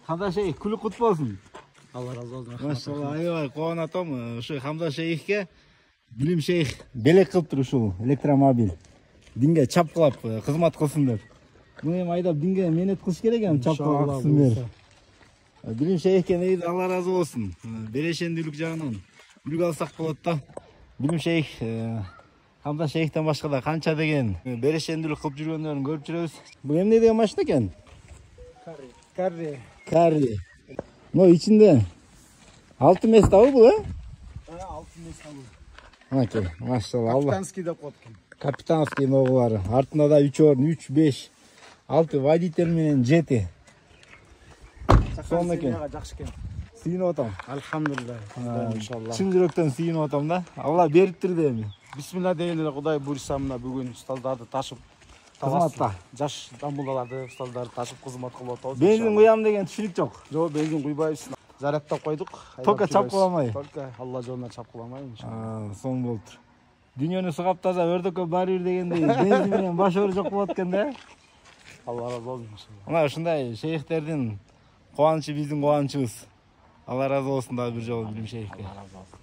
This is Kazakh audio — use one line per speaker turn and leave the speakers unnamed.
Hamza Şeyh kulü kutlu olsun.
Allah razı olsun.
Maşallah aybay koğan atom şu Hamza Şeyh'ke Bilim Şeyh belek kılıp tur uşul elektromobil. Dinge çapkılap hizmet kılsın dep. Bunu hem aydap dinge menet kılış керек hem çapkılap kılsın der. Bilim Şeyh'ke neydi Allah razı olsun. Bereşendүүлүк жагынан үлгү алсак болот да. Bilim Şeyh Hamza Şeyh'ten başka da kança деген bereşendүүлүк кылып жүргөндөрүн көрүп жүрөбүz. Bu эмне деген машина экен? Карри. No içinde altı mestabı bu ha?
Altın mesabı.
Okey, maşallah Allah.
Kapitanski de kotkin.
Kapitanski noğuları. Артында da 3 orun, 3, 5, 6 водитель менен жети. Сонун экен.
Жакшы экен.
Сүйүнүп атам.
Alhamdulillah. İnşallah.
Чын жүрөктөн сүйүнүп атам да. Allah бериптир дейм.
Bismillah deyin эле Кудай буйрса мына бүгүн устаздарды ташып
Кызматта.
Жаш дамбулаларды устаздарды ташып кызмат кылып атабыз.
Бензин куям деген түшүнүк жок.
Жок, бензин куйбайбыз. Зарядтап койдук.
Только чапкыламай.
Только Алла жолуна чапкыламай иншалла.
Соң болуптур. Дүйнөнү сыгап таза өрдөккө баары бир дегендей бензин менен баш оор жок болот экен да.
Allah razı olsun inşallah.
Мына ушундай шейхтердин кубанычы биздин кубанычыбыз. Allah razı olsun da bir жолу Bilim Şeyh'ке.
Allah razı olsun.